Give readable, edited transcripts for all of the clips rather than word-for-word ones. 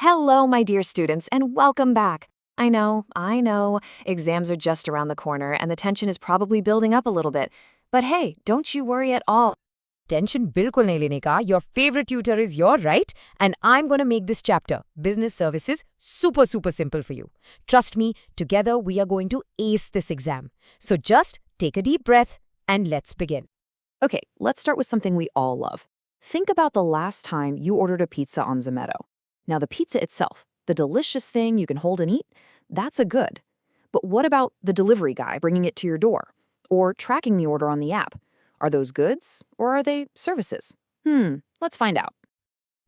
Hello, my dear students, and welcome back. I know, exams are just around the corner and the tension is probably building up a little bit. But hey, don't you worry at all. Tension बिल्कुल नहीं लेने का. Your favorite tutor is your right, and I'm going to make this chapter, Business Services, super simple for you. Trust me, together we are going to ace this exam. So just take a deep breath and let's begin. Okay, let's start with something we all love. Think about the last time you ordered a pizza on Zomato. Now, the pizza itself, the delicious thing you can hold and eat, that's a good. But what about the delivery guy bringing it to your door? Or tracking the order on the app? Are those goods or are they services? Let's find out.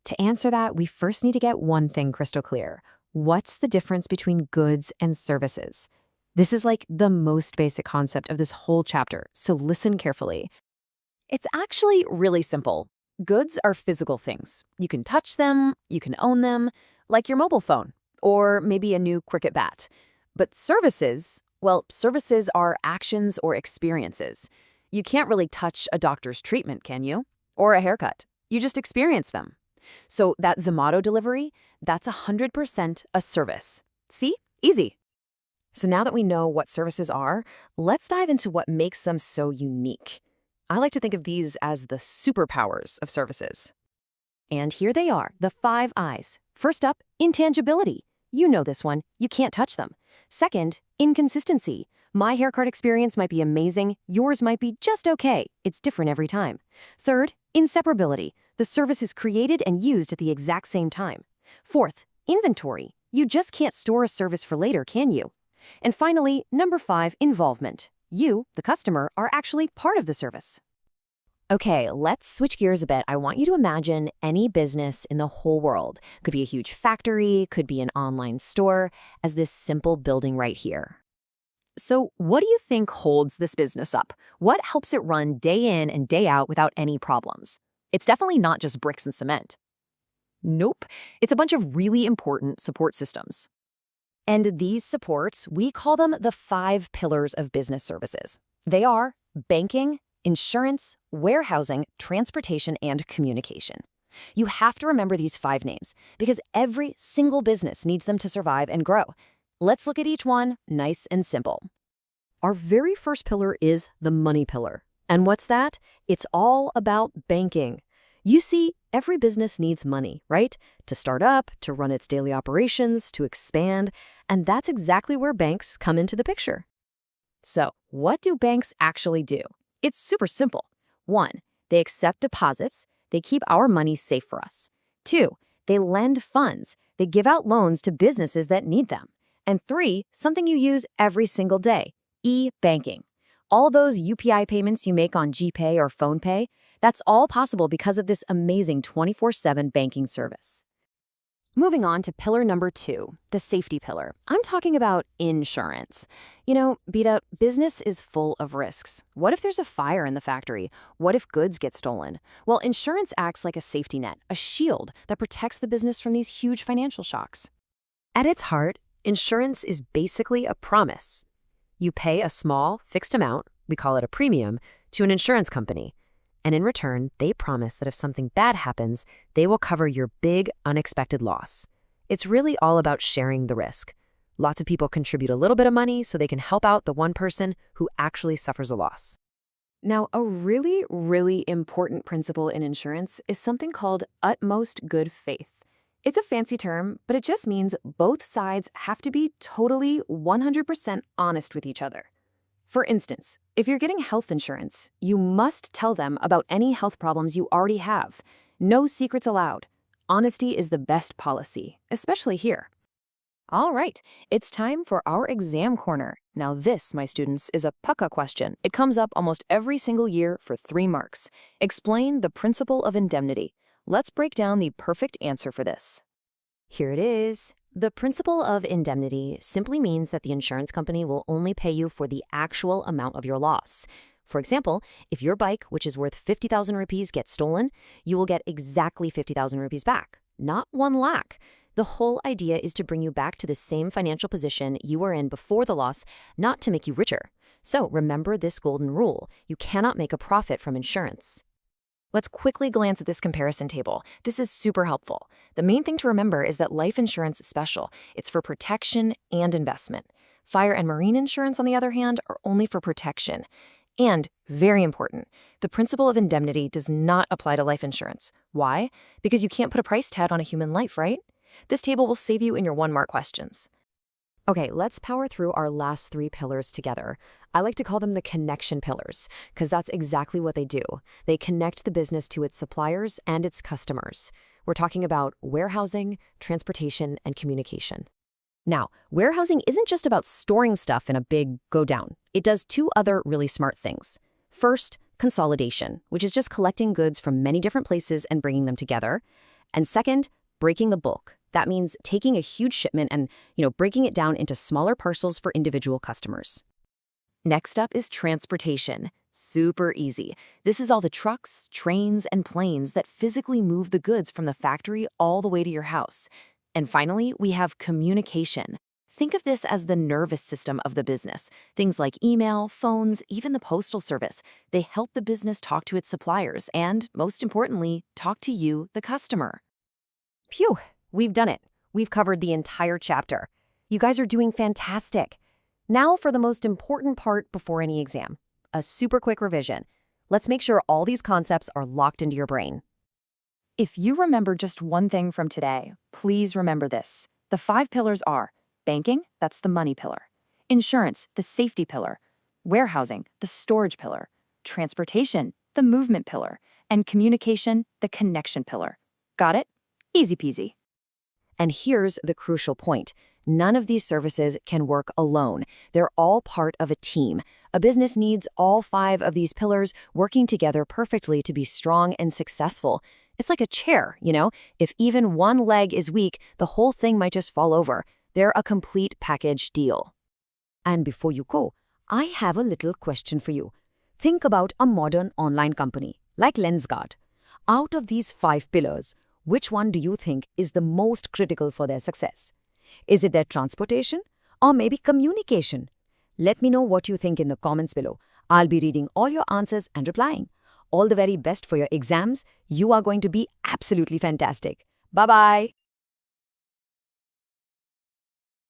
To answer that, we first need to get one thing crystal clear. What's the difference between goods and services? This is like the most basic concept of this whole chapter, so listen carefully. It's actually really simple. Goods are physical things. You can touch them, you can own them, like your mobile phone, or maybe a new cricket bat. But services, well, services are actions or experiences. You can't really touch a doctor's treatment, can you? Or a haircut. You just experience them. So that Zomato delivery, that's 100% a service. See? Easy. So now that we know what services are, let's dive into what makes them so unique. I like to think of these as the superpowers of services. And here they are, the 5 I's. First up, intangibility. You know this one. You can't touch them. Second, inconsistency. My haircut experience might be amazing, yours might be just okay. It's different every time. Third, inseparability. The service is created and used at the exact same time. Fourth, inventory. You just can't store a service for later, can you? And finally, number 5, involvement. You, the customer, are actually part of the service. Okay, let's switch gears a bit. I want you to imagine any business in the whole world. Could be a huge factory, could be an online store, as this simple building right here. So what do you think holds this business up? What helps it run day in and day out without any problems? It's definitely not just bricks and cement. Nope, it's a bunch of really important support systems. And these supports, we call them the 5 pillars of business services. They are banking, insurance, warehousing, transportation, and communication. You have to remember these 5 names because every single business needs them to survive and grow. Let's look at each one, nice and simple. Our very first pillar is the money pillar. And what's that? It's all about banking. You see, every business needs money, right? To start up, to run its daily operations, to expand, and that's exactly where banks come into the picture. So, what do banks actually do? It's super simple. 1, they accept deposits. They keep our money safe for us. 2, they lend funds. They give out loans to businesses that need them. And 3, something you use every single day, e-banking. All those UPI payments you make on GPay or PhonePay, that's all possible because of this amazing 24/7 banking service. Moving on to pillar number 2, the safety pillar. I'm talking about insurance. You know, Beta, business is full of risks. What if there's a fire in the factory? What if goods get stolen? Well, insurance acts like a safety net, a shield that protects the business from these huge financial shocks. At its heart, insurance is basically a promise. You pay a small, fixed amount, we call it a premium, to an insurance company. And in return, they promise that if something bad happens, they will cover your big, unexpected loss. It's really all about sharing the risk. Lots of people contribute a little bit of money so they can help out the one person who actually suffers a loss. Now, a really important principle in insurance is something called utmost good faith. It's a fancy term, but it just means both sides have to be totally 100% honest with each other. For instance, if you're getting health insurance, you must tell them about any health problems you already have. No secrets allowed. Honesty is the best policy, especially here. All right, it's time for our exam corner. Now this, my students, is a pukka question. It comes up almost every single year for 3 marks. Explain the principle of indemnity. Let's break down the perfect answer for this. Here it is. The principle of indemnity simply means that the insurance company will only pay you for the actual amount of your loss. For example, if your bike, which is worth 50,000 rupees, gets stolen, you will get exactly 50,000 rupees back, not 1 lakh. The whole idea is to bring you back to the same financial position you were in before the loss, not to make you richer. So remember this golden rule. You cannot make a profit from insurance. Let's quickly glance at this comparison table. This is super helpful. The main thing to remember is that life insurance is special. It's for protection and investment. Fire and marine insurance, on the other hand, are only for protection. And, very important, the principle of indemnity does not apply to life insurance. Why? Because you can't put a price tag on a human life, right? This table will save you in your one-mark questions. Okay, let's power through our last 3 pillars together. I like to call them the connection pillars, because that's exactly what they do. They connect the business to its suppliers and its customers. We're talking about warehousing, transportation, and communication. Now, warehousing isn't just about storing stuff in a big go-down. It does 2 other really smart things. First, consolidation, which is just collecting goods from many different places and bringing them together. And second, breaking the bulk. That means taking a huge shipment and, breaking it down into smaller parcels for individual customers. Next up is transportation. Super easy. This is all the trucks, trains, and planes that physically move the goods from the factory all the way to your house. And finally, we have communication. Think of this as the nervous system of the business. Things like email, phones, even the postal service. They help the business talk to its suppliers and, most importantly, talk to you, the customer. Phew, we've done it. We've covered the entire chapter. You guys are doing fantastic. Now for the most important part before any exam, a super quick revision. Let's make sure all these concepts are locked into your brain. If you remember just one thing from today, please remember this. The 5 pillars are banking, that's the money pillar; insurance, the safety pillar; warehousing, the storage pillar; transportation, the movement pillar; and communication, the connection pillar. Got it? Easy peasy. And here's the crucial point. None of these services can work alone. They're all part of a team. A business needs all 5 of these pillars working together perfectly to be strong and successful. It's like a chair, If even one leg is weak, the whole thing might just fall over. They're a complete package deal. And before you go, I have a little question for you. Think about a modern online company like Lenskart. Out of these 5 pillars, which one do you think is the most critical for their success? Is it their transportation or maybe communication? Let me know what you think in the comments below. I'll be reading all your answers and replying. All the very best for your exams. You are going to be absolutely fantastic. Bye-bye.